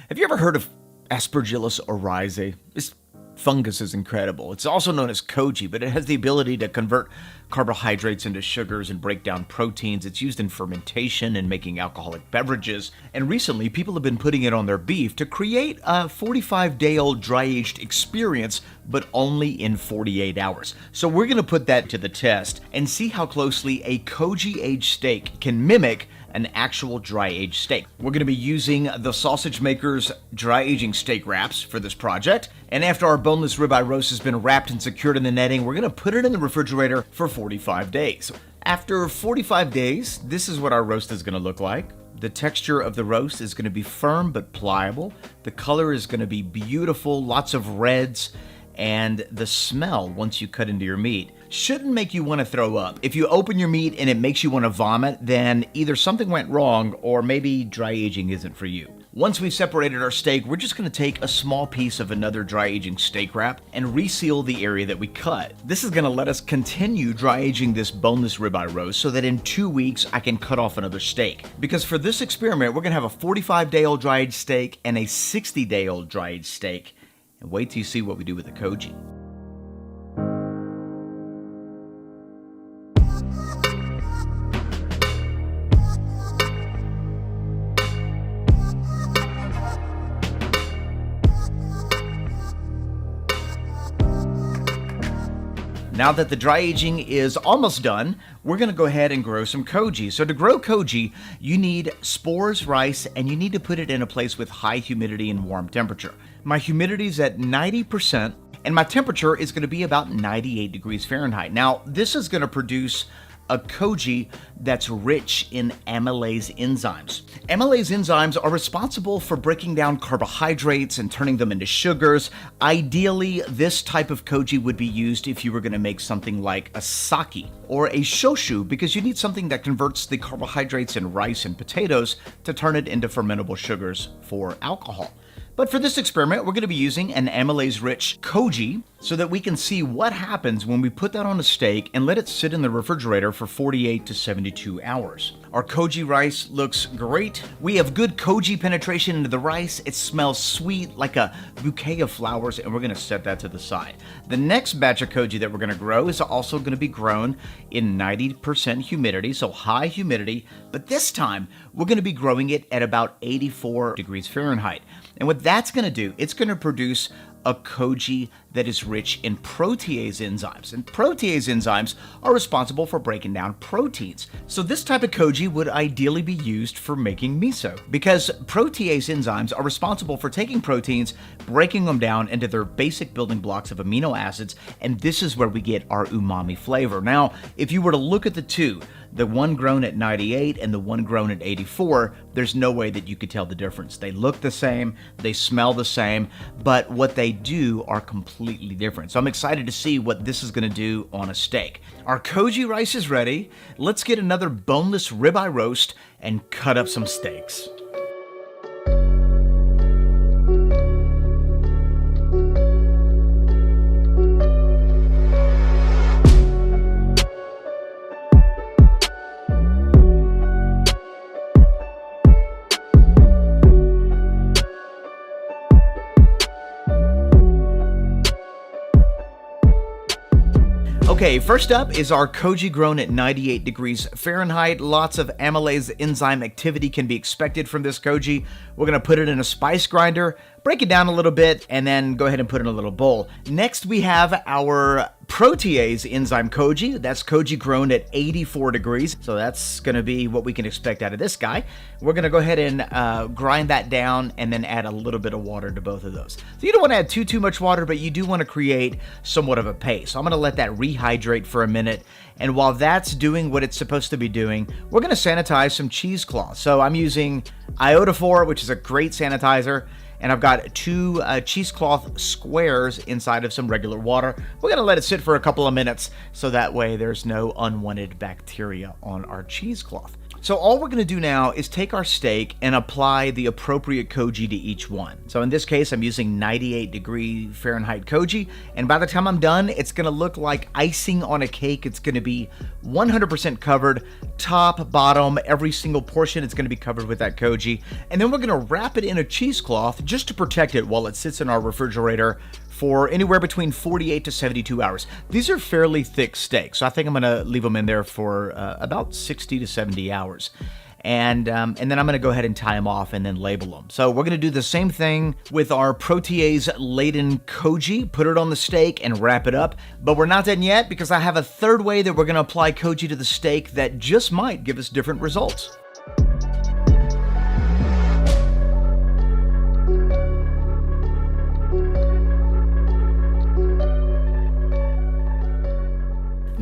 Have you ever heard of Aspergillus oryze? This fungus is incredible. It's also known as Koji, but it has the ability to convert carbohydrates into sugars and break down proteins. It's used in fermentation and making alcoholic beverages. And recently, people have been putting it on their beef to create a 45-day-old dry-aged experience, but only in 48 hours. So we're going to put that to the test and see how closely a Koji-aged steak can mimic an actual dry-aged steak. We're going to be using the Sausage Maker's dry-aging steak wraps for this project, and after our boneless ribeye roast has been wrapped and secured in the netting, we're going to put it in the refrigerator for 45 days. After 45 days, this is what our roast is going to look like. The texture of the roast is going to be firm but pliable. The color is going to be beautiful, lots of reds, and the smell, once you cut into your meat, shouldn't make you want to throw up. If you open your meat and it makes you want to vomit, then either something went wrong or maybe dry aging isn't for you. Once we've separated our steak, we're just going to take a small piece of another dry aging steak wrap and reseal the area that we cut. This is going to let us continue dry aging this boneless ribeye roast so that in 2 weeks I can cut off another steak. Because for this experiment, we're going to have a 45-day-old dry aged steak and a 60-day-old dry aged steak. And wait till you see what we do with the Koji. Now that the dry aging is almost done, we're going to go ahead and grow some Koji. So to grow Koji, you need spores, rice, and you need to put it in a place with high humidity and warm temperature. My humidity is at 90%, and my temperature is going to be about 98 degrees Fahrenheit. Now, this is going to produce a Koji that's rich in amylase enzymes. Amylase enzymes are responsible for breaking down carbohydrates and turning them into sugars. Ideally, this type of Koji would be used if you were going to make something like a sake or a shoshu, because you need something that converts the carbohydrates in rice and potatoes to turn it into fermentable sugars for alcohol. But for this experiment, we're going to be using an amylase-rich Koji so that we can see what happens when we put that on a steak and let it sit in the refrigerator for 48 to 72 hours. Our Koji rice looks great. We have good Koji penetration into the rice. It smells sweet like a bouquet of flowers, and we're going to set that to the side. The next batch of Koji that we're going to grow is also going to be grown in 90% humidity, so high humidity, but this time we're going to be growing it at about 84 degrees Fahrenheit. And what that's going to do, it's going to produce a Koji that is rich in protease enzymes. And protease enzymes are responsible for breaking down proteins. So this type of Koji would ideally be used for making miso, because protease enzymes are responsible for taking proteins, breaking them down into their basic building blocks of amino acids, and this is where we get our umami flavor. Now, if you were to look at the two, the one grown at 98 and the one grown at 84, there's no way that you could tell the difference. They look the same, they smell the same, but what they do are completely different. So I'm excited to see what this is going to do on a steak. Our Koji rice is ready. Let's get another boneless ribeye roast and cut up some steaks. Okay, first up is our Koji grown at 98 degrees Fahrenheit. Lots of amylase enzyme activity can be expected from this Koji. We're going to put it in a spice grinder, break it down a little bit, and then go ahead and put it in a little bowl. Next, we have our protease enzyme Koji. That's Koji grown at 84 degrees. So that's going to be what we can expect out of this guy. We're going to go ahead and grind that down and then add a little bit of water to both of those. So you don't want to add too much water, but you do want to create somewhat of a paste. So I'm going to let that rehydrate for a minute. And while that's doing what it's supposed to be doing, we're going to sanitize some cheesecloth. So I'm using iodophor, which is a great sanitizer. And I've got 2 cheesecloth squares inside of some regular water. We're gonna let it sit for a couple of minutes so that way there's no unwanted bacteria on our cheesecloth. So all we're going to do now is take our steak and apply the appropriate koji to each one. So in this case, I'm using 98 Fahrenheit koji, and by the time I'm done, it's going to look like icing on a cake. It's going to be 100% covered, top, bottom, every single portion is going to be covered with that koji. And then we're going to wrap it in a cheesecloth just to protect it while it sits in our refrigerator for anywhere between 48 to 72 hours. These are fairly thick steaks, so I think I'm gonna leave them in there for about 60 to 70 hours. And then I'm gonna go ahead and tie them off and then label them. So we're gonna do the same thing with our protease-laden koji, put it on the steak and wrap it up. But we're not done yet, because I have a third way that we're gonna apply koji to the steak that just might give us different results.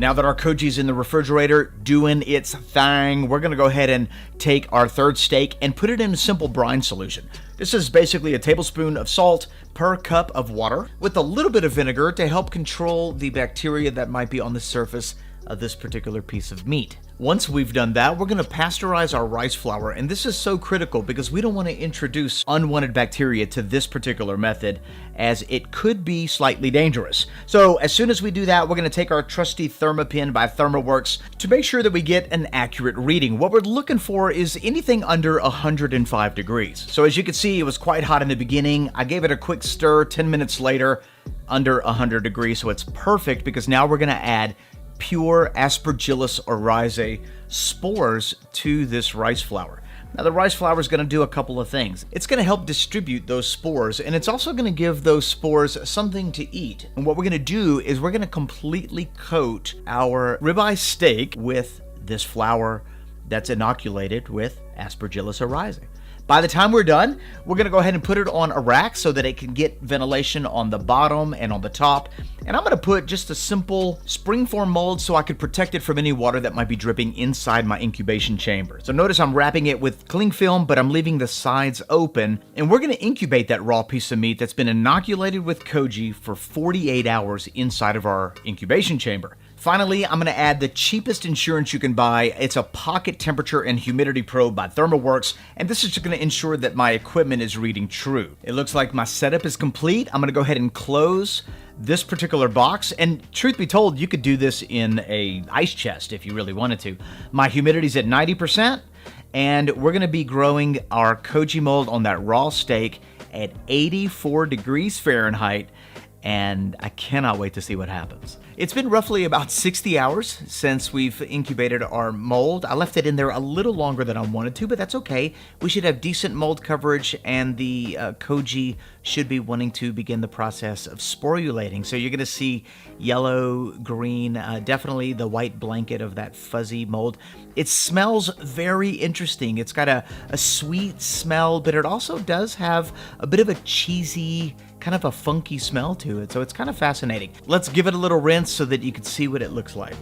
Now that our koji's in the refrigerator doing its thing, we're gonna go ahead and take our third steak and put it in a simple brine solution. This is basically a tablespoon of salt per cup of water with a little bit of vinegar to help control the bacteria that might be on the surface of this particular piece of meat. Once we've done that, we're going to pasteurize our rice flour, and this is so critical because we don't want to introduce unwanted bacteria to this particular method, as it could be slightly dangerous. So as soon as we do that, we're going to take our trusty Thermopin by ThermoWorks to make sure that we get an accurate reading. What we're looking for is anything under 105 degrees. So as you can see, it was quite hot in the beginning. I gave it a quick stir. 10 minutes later, under 100 degrees, so it's perfect, because now we're going to add pure Aspergillus oryzae spores to this rice flour. Now the rice flour is going to do a couple of things. It's going to help distribute those spores, and it's also going to give those spores something to eat. And what we're going to do is we're going to completely coat our ribeye steak with this flour that's inoculated with Aspergillus oryzae. By the time we're done, we're going to go ahead and put it on a rack so that it can get ventilation on the bottom and on the top. And I'm going to put just a simple springform mold so I could protect it from any water that might be dripping inside my incubation chamber. So notice I'm wrapping it with cling film, but I'm leaving the sides open. And we're going to incubate that raw piece of meat that's been inoculated with koji for 48 hours inside of our incubation chamber. Finally, I'm going to add the cheapest insurance you can buy. It's a pocket temperature and humidity probe by ThermoWorks, and this is just going to ensure that my equipment is reading true. It looks like my setup is complete. I'm going to go ahead and close this particular box, and truth be told, you could do this in a ice chest if you really wanted to. My humidity's at 90%, and we're going to be growing our koji mold on that raw steak at 84 degrees Fahrenheit, and I cannot wait to see what happens. It's been roughly about 60 hours since we've incubated our mold. I left it in there a little longer than I wanted to, but that's okay. We should have decent mold coverage, and the koji should be wanting to begin the process of sporulating. So you're going to see yellow, green, definitely the white blanket of that fuzzy mold. It smells very interesting. It's got a sweet smell, but it also does have a bit of a cheesy, kind of a funky smell to it. So it's kind of fascinating. Let's give it a little rinse so that you can see what it looks like.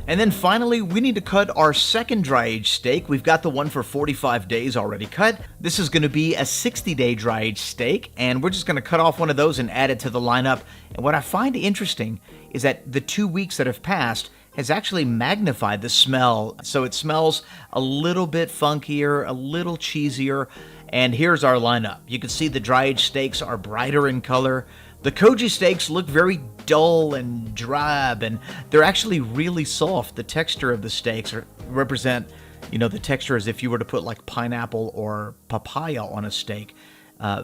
And then finally, we need to cut our second dry-aged steak. We've got the one for 45 days already cut. This is going to be a 60-day dry-aged steak, and we're just going to cut off one of those and add it to the lineup. And what I find interesting is that the 2 weeks that have passed has actually magnified the smell. So it smells a little bit funkier, a little cheesier. And here's our lineup. You can see the dry-aged steaks are brighter in color. The koji steaks look very dull and drab, and they're actually really soft. The texture of the steaks represent, the texture as if you were to put like pineapple or papaya on a steak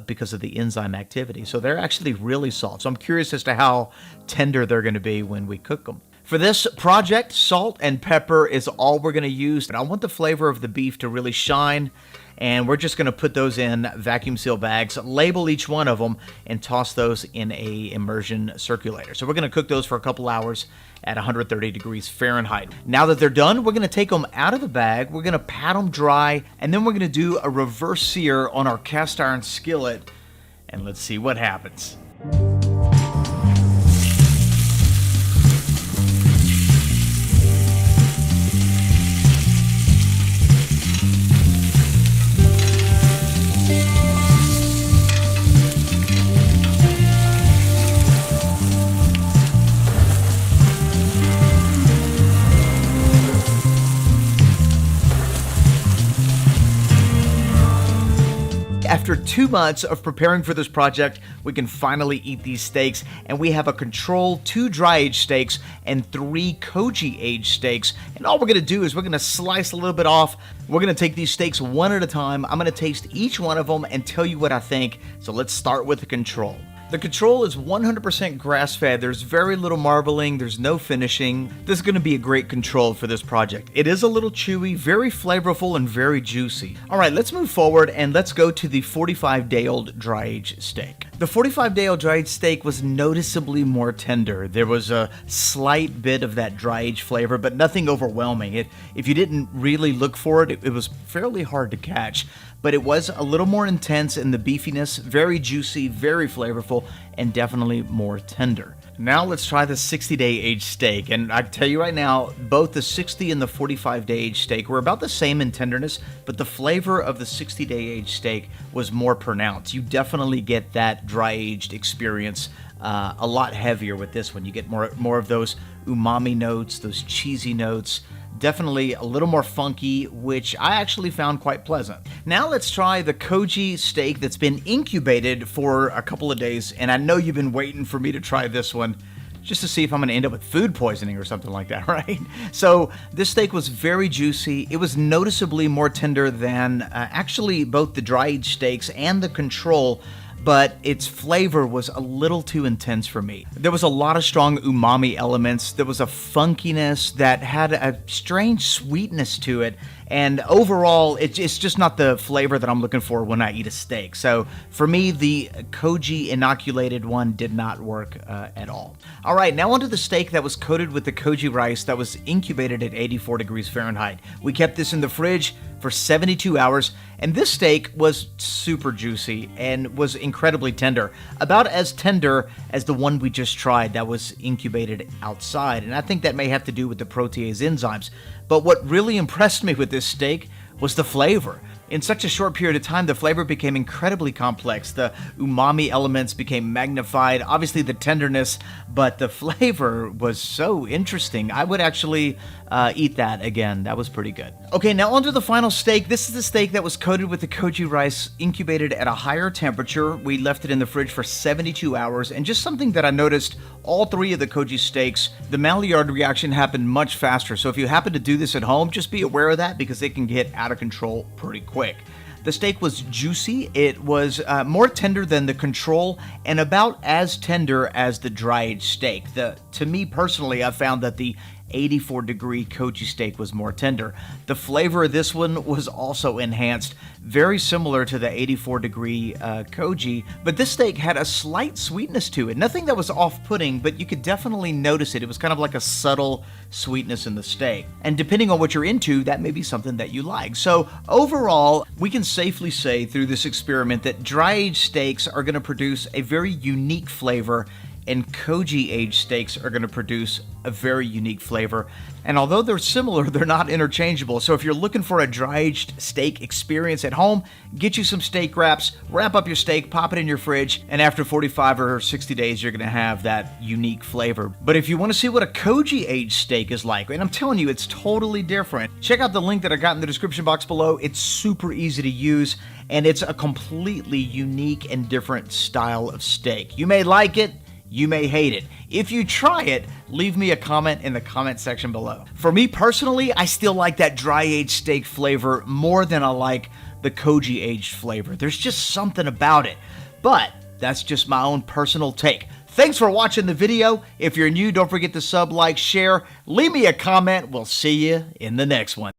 because of the enzyme activity. So they're actually really soft. So I'm curious as to how tender they're going to be when we cook them. For this project, salt and pepper is all we're going to use. And I want the flavor of the beef to really shine. And we're just going to put those in vacuum seal bags, label each one of them, and toss those in a immersion circulator. So we're going to cook those for a couple hours at 130 degrees Fahrenheit. Now that they're done, we're going to take them out of the bag, we're going to pat them dry, and then we're going to do a reverse sear on our cast iron skillet, and let's see what happens. After 2 months of preparing for this project, we can finally eat these steaks, and we have a control 2 dry-aged steaks and 3 Koji-aged steaks. And all we're going to do is we're going to slice a little bit off. We're going to take these steaks one at a time. I'm going to taste each one of them and tell you what I think. So let's start with the control. The control is 100% grass-fed. There's very little marbling. There's no finishing. This is going to be a great control for this project. It is a little chewy, very flavorful, and very juicy. All right, let's move forward and let's go to the 45-day-old dry-aged steak. The 45-day-old dry-aged steak was noticeably more tender. There was a slight bit of that dry-aged flavor, but nothing overwhelming. If you didn't really look for it, it was fairly hard to catch. But it was a little more intense in the beefiness, very juicy, very flavorful, and definitely more tender. Now let's try the 60-day aged steak. And I tell you right now, both the 60 and the 45-day aged steak were about the same in tenderness, but the flavor of the 60-day aged steak was more pronounced. You definitely get that dry-aged experience a lot heavier with this one. You get more of those umami notes, those cheesy notes. Definitely a little more funky, which I actually found quite pleasant. Now let's try the Koji steak that's been incubated for a couple of days, and I know you've been waiting for me to try this one just to see if I'm going to end up with food poisoning or something like that, right? So this steak was very juicy. It was noticeably more tender than actually both the dry-aged steaks and the control, but its flavor was a little too intense for me. There was a lot of strong umami elements. There was a funkiness that had a strange sweetness to it. And overall, it's just not the flavor that I'm looking for when I eat a steak. So for me, the Koji inoculated one did not work at all. All right, now onto the steak that was coated with the Koji rice that was incubated at 84 degrees Fahrenheit. We kept this in the fridge for 72 hours, and this steak was super juicy and was incredibly tender. About as tender as the one we just tried that was incubated outside. And I think that may have to do with the protease enzymes. But what really impressed me with this steak was the flavor. In such a short period of time, the flavor became incredibly complex. The umami elements became magnified, obviously the tenderness, but the flavor was so interesting. I would actually eat that again. That was pretty good. Okay, now onto the final steak. This is the steak that was coated with the Koji rice, incubated at a higher temperature. We left it in the fridge for 72 hours, and just something that I noticed, all 3 of the Koji steaks, the Maillard reaction happened much faster. So if you happen to do this at home, just be aware of that because it can get out of control pretty quick. The steak was juicy. It was more tender than the control and about as tender as the dry-aged steak. To me personally, I found that the 84-degree Koji steak was more tender. The flavor of this one was also enhanced, very similar to the 84-degree Koji, but this steak had a slight sweetness to it. Nothing that was off-putting, but you could definitely notice it. It was kind of like a subtle sweetness in the steak. And depending on what you're into, that may be something that you like. So overall, we can safely say through this experiment that dry-aged steaks are going to produce a very unique flavor, and Koji aged steaks are going to produce a very unique flavor. And although they're similar, they're not interchangeable. So if you're looking for a dry-aged steak experience at home, get you some steak wraps, wrap up your steak, pop it in your fridge, and after 45 or 60 days, you're going to have that unique flavor. But if you want to see what a Koji aged steak is like, and I'm telling you, it's totally different, check out the link that I got in the description box below. It's super easy to use, and it's a completely unique and different style of steak. You may like it, you may hate it. If you try it, leave me a comment in the comment section below. For me personally, I still like that dry-aged steak flavor more than I like the Koji aged flavor. There's just something about it. But that's just my own personal take. Thanks for watching the video. If you're new, don't forget to sub, like, share. Leave me a comment. We'll see you in the next one.